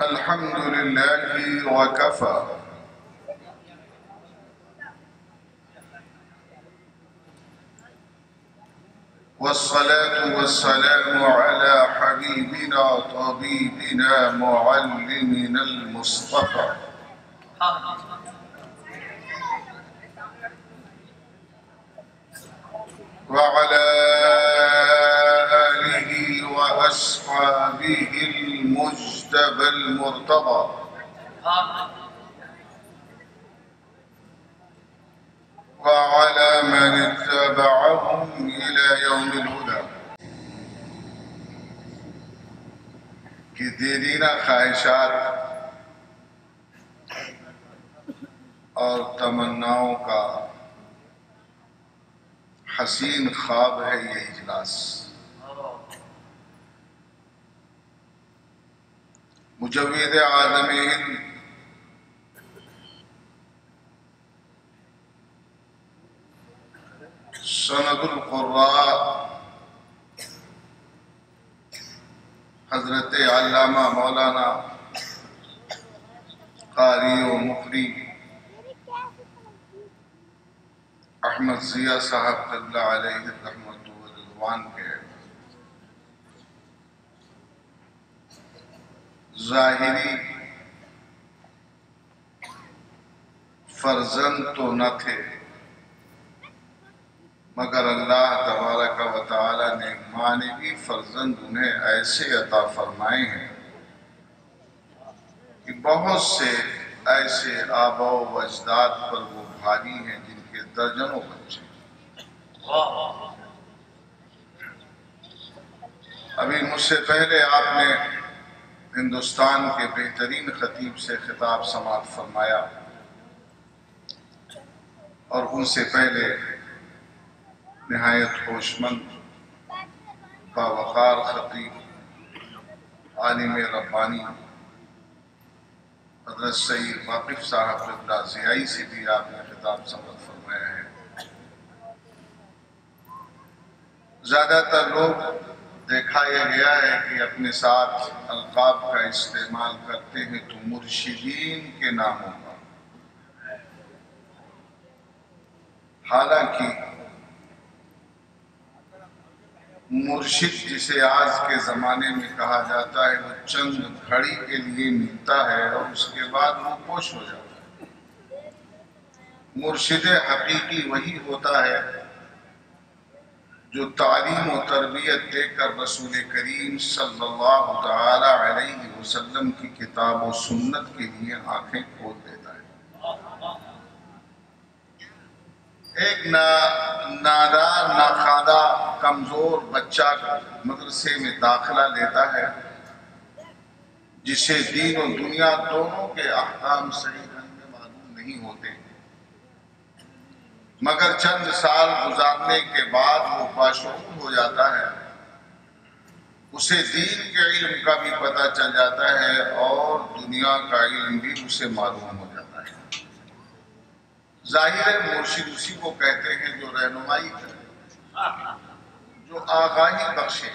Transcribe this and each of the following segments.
الحمد لله وكفى والصلاة والسلام على حبيبنا طبيبنا معلمنا المصطفى وعلى آله وأصحابه المجتبى المرتضى وعلى من اتبعهم إلى يوم الهدى کہ دیرینہ خواہشات اور تمناؤں کا حسین خواب ہے یہ اجلاس۔ مجود عالم ہند سند القراء حضرت علامہ مولانا قاری و مفتی احمد ضیاء صاحب اللہ علیہ رحمۃ و رضوان کے ظاہری فرزند تو نہ تھے، مگر اللہ تبارک و تعالی نے معنوی فرزند انہیں ایسے عطا فرمائے ہیں کہ بہت سے ایسے آباء و اجداد پر وہ بھاری ہیں جن کے درجنوں بچے۔ ابھی مجھ سے پہلے آپ نے ہندوستان کے بہترین خطیب سے خطاب سماعت فرمایا، اور ان سے پہلے نہایت ہوشمند باوقار خطیب عالم ربانی حضرت سید واقف صاحب اللہ ضیائی سے بھی آپ نے خطاب سماعت فرمایا ہے۔ زیادہ تر لوگ دیکھا یہ گیا ہے کہ اپنے ساتھ القاب کا استعمال کرتے ہیں تو مرشدین کے ناموں کا، حالانکہ مرشد جسے آج کے زمانے میں کہا جاتا ہے وہ چند گھڑی کے لیے ملتا ہے اور اس کے بعد وہ پوش ہو جاتا ہے۔ مرشد حقیقی وہی ہوتا ہے جو تعلیم و تربیت دے کر رسول کریم صلی اللہ تعالی علیہ وسلم کی کتاب و سنت کے لیے آنکھیں کھول دیتا ہے۔ ایک نادار ناخواندہ کمزور بچہ مدرسے میں داخلہ لیتا ہے جسے دین و دنیا دونوں کے احکام صحیح ڈھنگ میں معلوم نہیں ہوتے، مگر چند سال گزارنے کے بعد وہ باشعور ہو جاتا ہے، اسے دین کے علم کا بھی پتہ چل جاتا ہے اور دنیا کا علم بھی اسے معلوم ہو جاتا ہے۔ ظاہر مرشد اسی کو کہتے ہیں جو رہنمائی کرے، جو آگاہی بخشے۔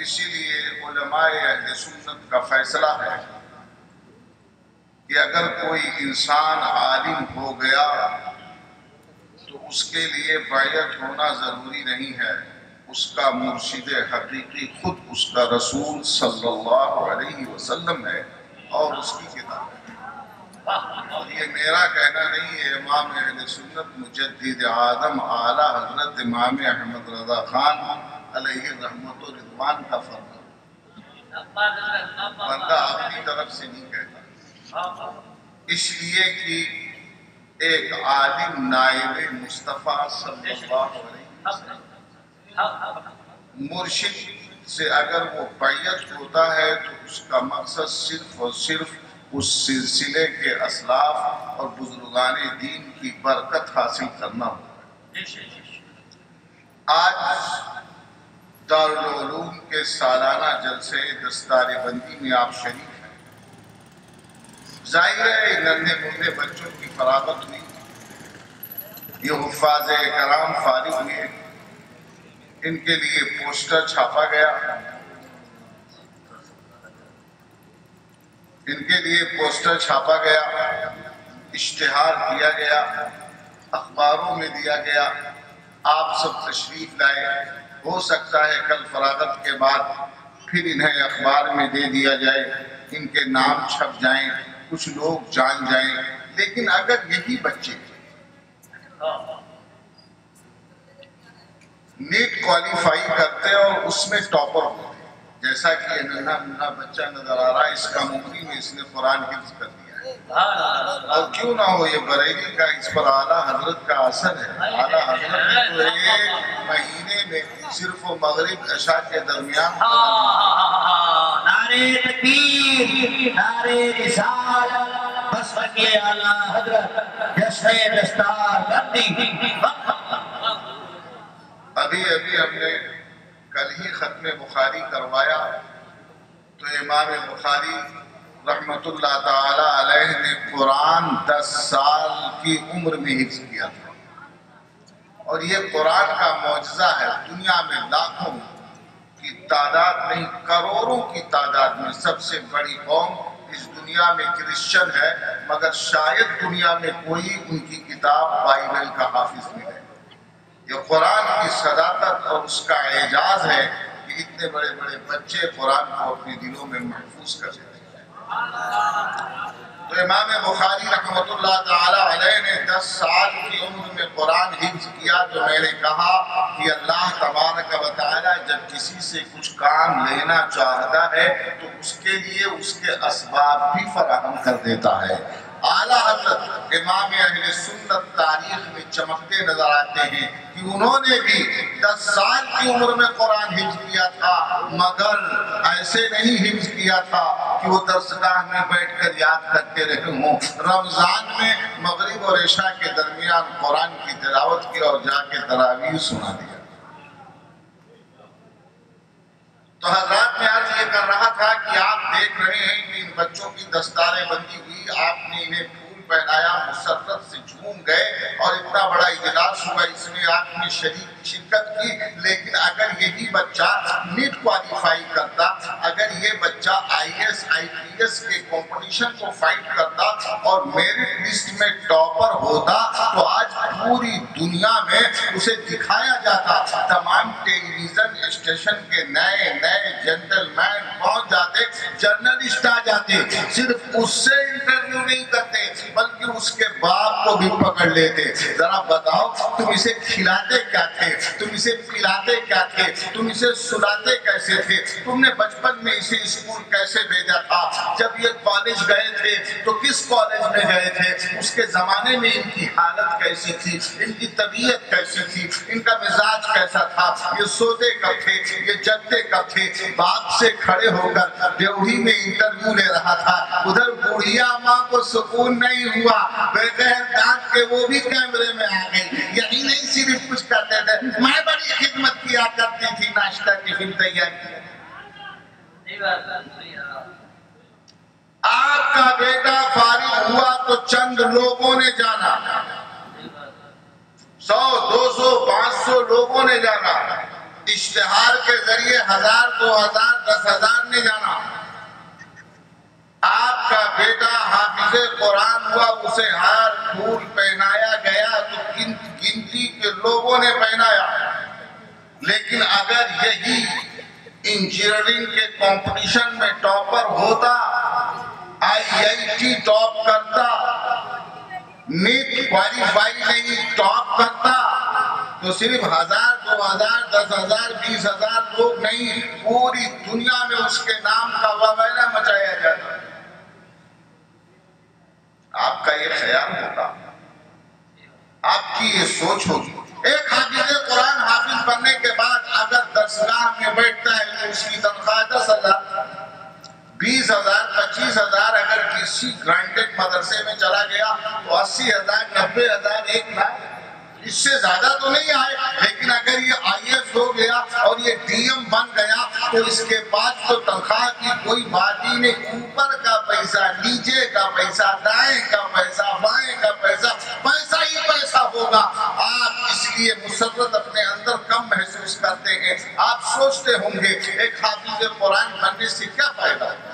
اسی لیے علماء اہل سنت کا فیصلہ ہے کہ اگر کوئی انسان عالم ہو گیا تو اس کے لیے بیعت ہونا ضروری نہیں ہے، اس کا مرشد حقیقی خود اس کا رسول صلی اللہ علیہ وسلم ہے اور اس کی کتاب ہے۔ اور یہ میرا کہنا نہیں ہے، امام اہل سنت مجدد آدم اعلیٰ حضرت امام احمد رضا خان علیہ رحمت و رضوان کا فرمان، بندہ اپنی طرف سے نہیں کہتا، اس لیے کہ ایک عالم نائب مصطفیٰ صلی اللہ علیہ وسلم مرشد سے اگر وہ بیعت ہوتا ہے تو اس کا مقصد صرف اور صرف اس سلسلے کے اسلاف اور بزرگان دین کی برکت حاصل کرنا ہوتا ہے۔ آج دارالعلوم کے سالانہ جلسے دستار بندی میں آپ شریک ہیں۔ ظاہر ہے ننھے منھے بچوں کی فراغت ہوئی، یہ حفاظ کرام فارغ ہوئے، ان کے لیے پوسٹر چھاپا گیا، ان کے لیے پوسٹر چھاپا گیا، اشتہار دیا گیا، اخباروں میں دیا گیا، آپ سب تشریف لائے۔ ہو سکتا ہے کل فراغت کے بعد پھر انہیں اخبار میں دے دیا جائے، ان کے نام چھپ جائیں، کچھ لوگ جان جائیں۔ لیکن اگر یہی بچے نیٹ کوالیفائی کرتے اور اس میں ٹاپر ہوتے، جیسا کہ یہ ننھا بچہ نظر آ رہا ہے، اس کا مغرب میں اس نے قرآن حفظ کر دیا ہے، اور کیوں نہ ہو یہ بریلی کا اس پر اعلیٰ حضرت کا اثر ہے۔ اعلیٰ حضرت نے تو ایک مہینے میں صرف مغرب عشاء کے درمیان نعرے تکبیر، نعرے رسالت، بس کے اعلیٰ حضرت جشن دستار بندی۔ ابھی ہم نے کل ہی ختم بخاری کروایا، تو امام بخاری رحمت اللہ تعالی علیہ نے قرآن 10 سال کی عمر میں حفظ کیا تھا، اور یہ قرآن کا معجزہ ہے۔ دنیا میں لاکھوں کی تعداد نہیں، کروڑوں کی تعداد میں سب سے بڑی قوم اس دنیا میں کرسچن ہے، مگر شاید دنیا میں کوئی ان کی کتاب بائبل کا حافظ ملے۔ یہ قرآن کی صداقت اور اس کا اعجاز ہے کہ اتنے بڑے بڑے بچے قرآن کو اپنے دلوں میں محفوظ کر لیتے ہیں۔ تو امام بخاری رحمت اللہ تعالی علیہ نے 10 سال کی عمر میں قرآن حفظ کیا۔ تو میں نے کہا کہ اللہ تبارک و تعالی جب کسی سے کچھ کام لینا چاہتا ہے تو اس کے لیے اس کے اسباب بھی فراہم کر دیتا ہے۔ اعلیٰ حضرت امام اہل سنت تاریخ میں چمکتے نظر آتے ہیں کہ انہوں نے بھی 10 سال کی عمر میں قرآن حفظ کیا تھا، مگر ایسے نہیں حفظ کیا تھا کہ وہ درسگاہ میں بیٹھ کر یاد کرتے رہے ہوں۔ رمضان میں مغرب اور عشاء کے درمیان قرآن کی تلاوت کی اور جا کے تراویح سنا دیا۔ تو حضرات میں آج یہ کر رہا تھا کہ آپ دیکھ رہے ہیں کہ ان بچوں کی دستاریں بندی ہوئی، آپ نے انہیں پھول پہنایا، مسرت سے جھوم گئے، اور اتنا بڑا اجلاس ہوا، اس میں آپ نے شرکت کی۔ لیکن اگر یہی بچہ نیٹ کوالیفائی کرتا، اگر یہ بچہ IAS IPS کے کمپٹیشن کو فائٹ کرتا اور میرٹ لسٹ میں ٹاپر ہوتا، تو آج پوری دنیا میں اسے دکھایا جاتا، تمام ٹیلی ویژن اسٹیشن کے نئے جنٹل مین پہنچ جاتے، جرنلسٹ آ جاتے، صرف اس سے انٹرویو نہیں کرتے بلکہ اس کے باپ کو بھی پکڑ لیتے۔ ذرا بتاؤ تم اسے کھلاتے کیا تھے، تم اسے پلاتے کیا تھے، تم اسے سلاتے کیسے تھے، تم نے بچپن میں اسے اسکول کیسے بھیجا تھا، جب یہ کالج گئے تھے تو کس کالج میں گئے تھے، اس کے زمانے میں ان کی حالت کیسی تھی، ان کی طبیعت کیسی تھی، ان کا مزاج کیسا تھا، یہ سوتے کب تھے، یہ جگتے کب تھے۔ باپ سے کھڑے ہو کر ڈیوڑی میں انٹرویو لے رہا تھا، ادھر بڑھیا ماں کو سکون نہیں ہوا، بغیر دانت کے وہ بھی کیمرے میں آ گئی۔ یہی نہیں صرف کچھ کرتے تھے، میں بڑی خدمت کیا کرتی تھی، ناشتہ ٹفن تیار کیا۔ آپ کا بیٹا فارغ ہوا تو چند لوگوں نے جانا، 100 200 500 لوگوں نے جانا، اشتہار کے ذریعے 1000 2000 10,000 نے جانا۔ آپ کا بیٹا حافظ قرآن ہوا، اسے ہار پھول پہنایا گیا تو گنتی کے لوگوں نے پہنایا۔ لیکن اگر یہی انجینئرنگ کے کمپٹیشن میں ٹاپر ہوتا، IIT ٹاپ کرتا، نیٹ کوالیفائی نہیں ٹاپ کرتا، تو صرف 1000 2000 10,000 20,000 لوگ نہیں، پوری دنیا میں اس کے نام کا وبیلہ مچایا جاتا۔ آپ کا یہ خیال ہوگا، آپ کی یہ سوچ ہوگی۔ ایک حافظ قرآن حافظ بننے کے بعد اگر درسگاہ میں بیٹھتا ہے تو اس کی تنخواہ 10,000 20,000 25,000، اگر کسی گرانٹیڈ مدرسے میں چلا گیا تو 80,000 90,000 1 لاکھ، اس سے زیادہ تو نہیں آئے۔ لیکن اگر یہ IAS ہو گیا اور یہ DM بن گیا تو اس کے بعد تو تنخواہ کی کوئی بات ہی نہیں، اوپر کا پیسہ، نیچے کا پیسہ، دائیں کا پیسہ، بائیں کا پیسہ، پیسہ ہی پیسہ ہوگا۔ آپ اس لیے مسرت اپنے اندر کم محسوس کرتے ہیں۔ آپ سوچتے ہوں گے ایک حافظ قرآن بننے سے کیا فائدہ ہے؟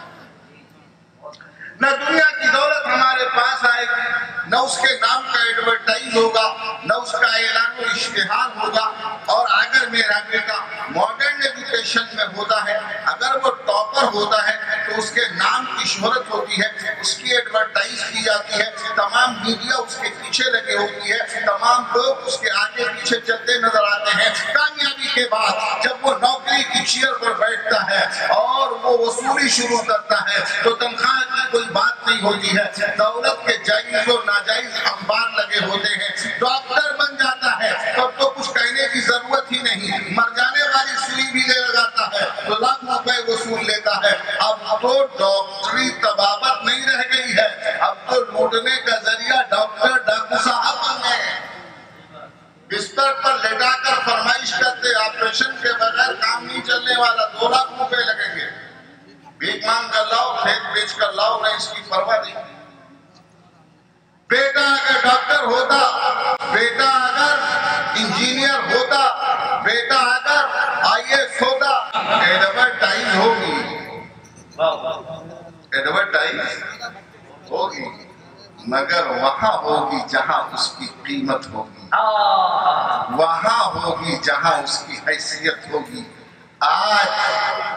نہ دنیا کی دولت ہمارے پاس آئے گی، نہ اس کے نام کا ایڈورٹائز ہوگا، نہ اس کا اعلان و اشتہار ہوگا۔ اور اگر میرا بیٹا ماڈرن ایجوکیشن میں ہوتا ہے، اگر وہ ٹاپر ہوتا ہے تو اس کے نام کی شہرت ہوتی ہے، اس کی ایڈورٹائز کی جاتی ہے، تمام میڈیا اس کے پیچھے لگے ہوتی ہے، تمام لوگ اس کے آگے پیچھے چلتے نظر آتے ہیں۔ کامیابی کے بعد جب وہ نوکری کی چیئر پر بیٹھتا ہے اور وہ وصولی شروع کرتا ہے تو تنخواہ کی کوئی بات نہیں ہوتی ہے، دولت کے جائز و ناجائز انبار لگے ہوتے ہیں۔ ڈاکٹر بن جاتا ہے تب تو کچھ کہنے کی ضرورت ہی نہیں، مر جانے والی سوئی بھی لے لگاتا ہے تو لاکھ روپے وصول لیتا ہے۔ اب تو ڈاکٹری طبابت نہیں رہ گئی ہے، اب تو لوٹنے کا ذریعہ ڈاکٹر ڈاکو صاحب بن گئے ہیں۔ بستر پر لٹا کر فرمائش کرتے، آپریشن کے بغیر کام نہیں چلنے والا، 2 لاکھ روپے لگیں گے، بھیک مانگ کر لاؤ، کھیت بیچ کر لاؤ، نہیں اس کی پرواہ نہیں۔ بیٹا اگر ڈاکٹر ہوتا، بیٹا اگر انجینئر ہوتا، بیٹا اگر IAS ہوتا، ایڈورٹائز ہوگی، ایڈورٹائز ہوگی، مگر وہاں ہوگی جہاں اس کی قیمت ہوگی، وہاں ہوگی جہاں اس کی حیثیت ہوگی۔ آج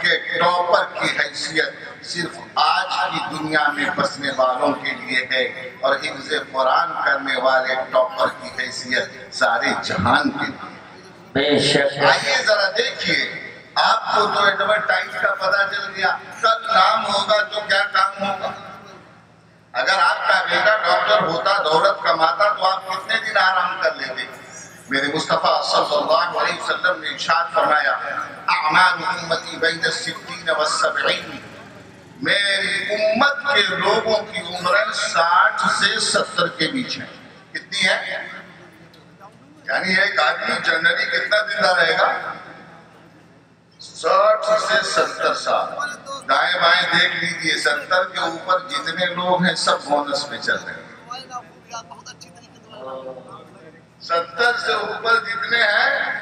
کے ٹاپر کی حیثیت صرف آج کی دنیا میں بسنے والوں کے لیے ہے، اور حفظ قرآن کرنے والے ٹاپر کی حیثیت سارے جہان کے لیے۔ بے شک آئیے ذرا دیکھیے، آپ کو تو ایڈورٹائز کا پتہ چل گیا، کل نام ہوگا تو کیا کام ہوگا؟ اگر آپ کا بیٹا ڈاکٹر ہوتا، دولت کماتا، تو آپ کتنے دن آرام کر لیتے؟ میرے مصطفیٰ صلی اللہ علیہ وسلم نے ارشاد فرمایا، اعمال امتی بین 60 و 70، میری امت کے لوگوں کی عمریں 60 سے 70 کے بیچ ہیں۔ کتنی ہے؟ یعنی ایک آدمی جنرلی کتنا زندہ رہے گا؟ 60 سے 70 سال۔ دائیں بائیں دیکھ لیجیے، 70 کے اوپر جتنے لوگ ہیں سب بونس پہ چل رہے ہیں۔ 70 سے اوپر جتنے ہیں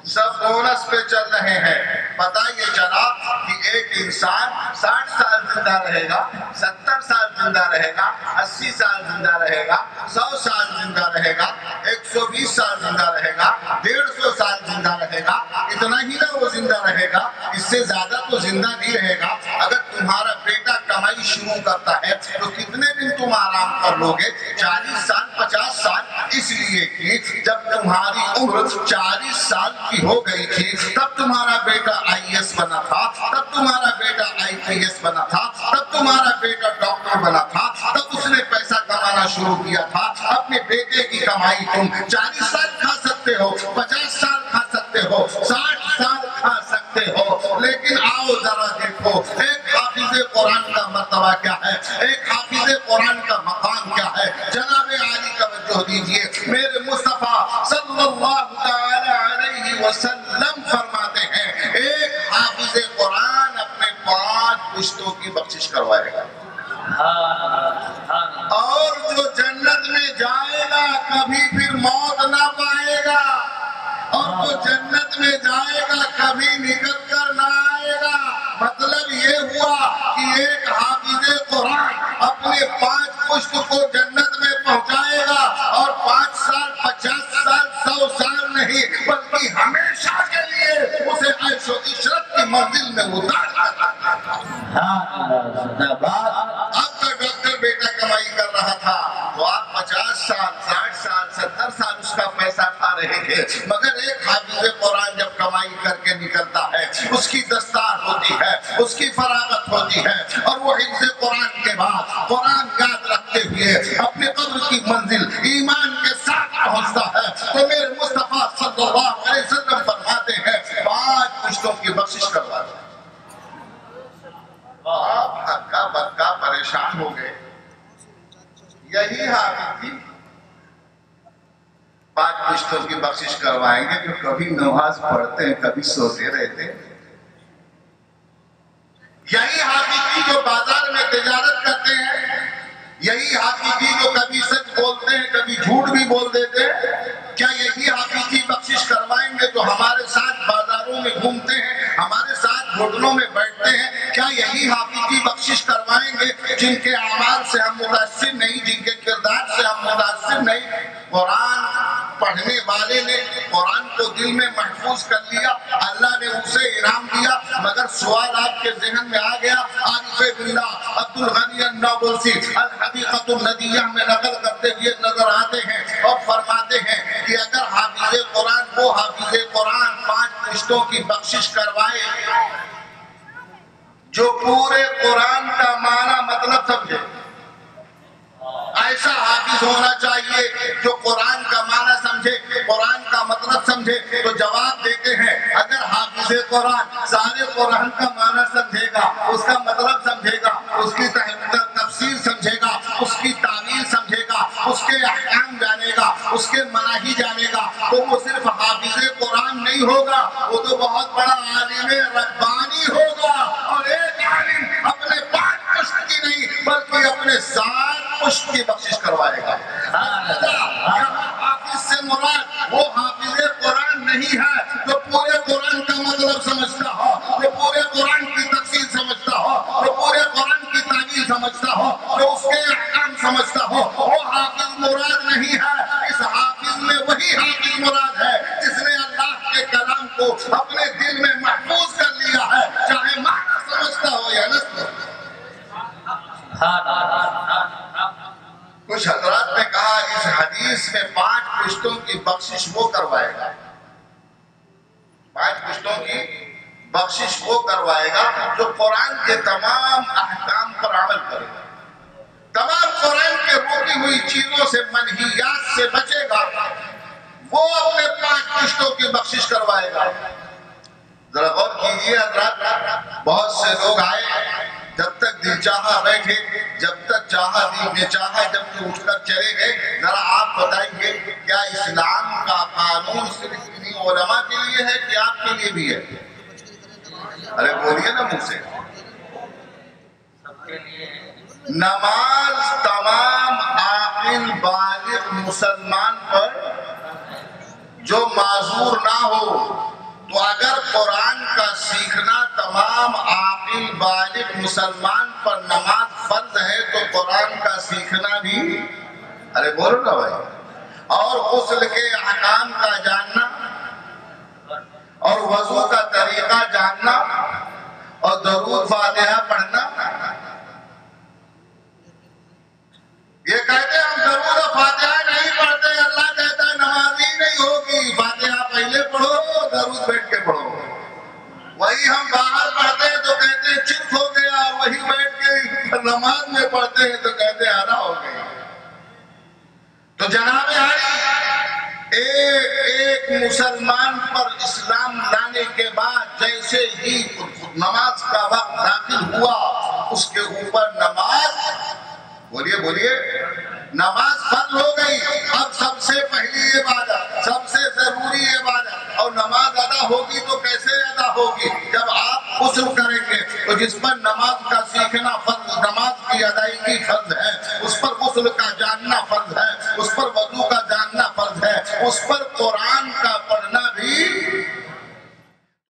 سب بونس پہ چل رہے ہیں۔ پتہ یہ چلا کہ ایک انسان 60 سال زندہ رہے گا، 70 سال زندہ رہے گا، 80 سال زندہ رہے گا، 100 سال زندہ رہے گا، 120 سال زندہ رہے گا، 150 سال زندہ رہے گا۔ اتنا ہی نہ وہ زندہ رہے گا، اس سے زیادہ تو زندہ نہیں رہے گا۔ اگر تمہارا بیٹا کمائی شروع کرتا ہے تو کتنے دن تم آرام کر لو گے؟ 40 سال، 50 سال، اس لیے کہ جب تمہاری عمر 40 سال کی ہو گئی تھی تب تمہارا بیٹا IAS بنا تھا، تب تمہارا بیٹا IPS بنا تھا، تب تمہارا بیٹا ڈاکٹر بنا تھا، تب اس نے پیسہ کمانا شروع کیا تھا۔ اپنے بیٹے کی کمائی تم 40 سال کھا سکتے ہو، 50 سال کھا سکتے ہو، 60 سال کھا سکتے ہو، لیکن آؤ ذرا دیکھو ایک حافظ قرآن کا مرتبہ کیا ہے، ایک حافظ قرآن کا مقام کیا ہے۔ جناب عالی توجہ دیجئے، میرے مصطفیٰ صلی اللہ تعالی علیہ وسلم فرماتے ہیں ایک حافظ قرآن اپنے 5 پشتوں کی بخشش کروائے گا، اور جو جنت میں جائے گا کبھی پھر موت نہ پائے گا، اور جو جنت میں جائے گا کبھی نکل کر نہ آئے گا۔ مطلب یہ ہوا کہ ایک حافظ قرآن اپنے 5 پشت کو جنت میں پہنچائے گا، اور 5 سال، 50 سال، 100 سال نہیں بلکہ ہمیشہ کے لیے اسے عیش و عشرت کی منزل میں اتار دے گا۔ آپ کا ڈاکٹر بیٹا کمائی کر رہا تھا تو آپ 50 سال، 60 سال، 70 سال اس کا پیسہ کھا رہے تھے، مگر ایک حافظ قرآن جب کمائی کر کے نکلتا ہے اس کی دستار ہوتی ہے، اس کی فراغت ہوتی ہے، اور وہ حفظ قرآن کے بعد قرآن یاد رکھتے ہوئے اپنے قبر کی منزل ایمان کے ساتھ پہنچتا ہے۔ تو میرے مصطفیٰ صلی اللہ علیہ وسلم فرماتے ہیں 5 پشتوں کی بخشش کروا دیں۔ آپ ہکا بکا پریشان ہو گئے، یہی حافظ تھی 5 پشتوں کی بخشش کروائیں گے جو کبھی نماز پڑھتے ہیں کبھی سوتے رہتے ہیں، یہی حافظ تھی جو بازار میں تجارت کرتے ہیں، یہی حافظ تھی جو کبھی سچ بولتے ہیں کبھی جھوٹ بھی بول دیتے ہیں۔ کیا یہی حافظ تھی بخشش کروائیں گے جو ہمارے ساتھ بازاروں میں گھومتے ہیں، ہمارے ساتھ گھٹنوں میں بیٹھتے ہیں؟ کیا یہی حافظ تھی بخشش کروائیں گے جن کے اعمال سے ہم متاثر نہیں، جن کے کردار سے ہم متاثر نہیں، قرآن پڑھنے والے نے قرآن کو دل میں محفوظ کر لیا، اللہ نے اسے انعام دیا۔ مگر سوال آپ کے ذہن میں آ گیا، عارف باللہ عبد الغنی النابلسی الحدیقۃ الندیہ میں نقل کرتے ہوئے نظر آتے ہیں اور فرماتے ہیں کہ اگر حافظ قرآن وہ حافظ قرآن 5 فرشتوں کی بخشش کروائے جو پورے قرآن کا معنی مطلب سمجھے، ایسا حافظ ہونا چاہیے جو قرآن کا معنی سمجھے، قرآن کا مطلب سمجھے، تو جواب دیتے ہیں اگر حافظ قرآن سارے قرآن کا معنی سمجھے گا، اس کا مطلب سمجھے گا، اس کی تفسیر سمجھے گا، اس کی تعبیر سمجھے گا، اس کے احکام جانے گا، اس کے مناہی جانے گا، تو وہ صرف حافظ قرآن نہیں ہوگا، وہ تو بہت بڑا عالم ربانی ہوگا۔ اور ایک عالم اپنے 5 پشت کی نہیں بلکہ اپنے 7 پشت کی بخشش کروائے گا۔ حافظ سے مراد وہ حافظ قرآن نہیں ہے جو پورے قرآن کا مطلب سمجھتا ہو، جو پورے قرآن کی تفسیر سمجھتا ہو، جو پورے قرآن کی تعبیر سمجھتا ہو، جو اس کے احکام سمجھتا ہو، وہ حافظ مراد نہیں ہے۔ اس حافظ میں وہی حافظ مراد ہے جس نے اللہ کے کلام کو اپنے دل میں محفوظ کر لیا ہے، چاہے معنی سمجھتا ہو یا نہ سمجھتا۔ کچھ حضرات نے کہا اس حدیث میں 5 فرشتوں کی بخشش وہ کروائے گا، 5 فرشتوں کی بخشش وہ کروائے گا جو قرآن کے تمام احکام پر عمل کرے گا، تمام قرآن کے روکی ہوئی چیزوں سے منہیات سے بچے گا، وہ اپنے 5 فرشتوں کی بخشش کروائے گا۔ ذرا غور کیجیے حضرات، بہت سے لوگ آئے، جب تک دل چاہا بیٹھے، جب تک چاہا دل نے چاہا، جب کہ اٹھ کر چلے گئے۔ ذرا آپ بتائیے کیا اسلام کا قانون صرف انہی علماء کے لیے ہے کہ آپ کے لیے بھی ہے؟ ارے بولیے نا منہ سے۔ نماز تمام عاقل بالغ مسلمان پر جو معذور نہ ہو، تو اگر قرآن کا سیکھنا تمام عاقل بالغ مسلمان پر نماز فرض ہے تو قرآن کا سیکھنا بھی، ارے بولو نا بھائی، اور غسل کے احکام کا جاننا اور وضو کا طریقہ جاننا اور درود فاتحہ پڑھنا۔ یہ کہتے ہیں ہم درود فاتحہ نہیں پڑھتے، اللہ کہتا ہے نمازی نہیں ہوگی، فاتحہ پہلے پڑھو درود بیٹھ کے پڑھو۔ وہی ہم باہر پڑھتے ہیں تو کہتے ہیں چپ ہو گیا، وہی بیٹھ کے نماز میں پڑھتے ہیں تو کہتے ہیں آدھا ہو گئی۔ تو جناب عالی، ایک مسلمان پر اسلام لانے کے بعد جیسے ہی نماز کا وقت داخل ہوا، اس کے اوپر نماز، بولیے نماز فرض ہو گئی۔ اب سب سے پہلی عبادت، سب سے ضروری عبادت، اور نماز ادا ہوگی تو کیسے ادا ہوگی؟ جب آپ غسل کریں گے تو جس پر نماز کا سیکھنا فرض، نماز کی ادائیگی فرض ہے، اس پر غسل کا جاننا فرض ہے، اس پر وضو کا جاننا فرض ہے، اس پر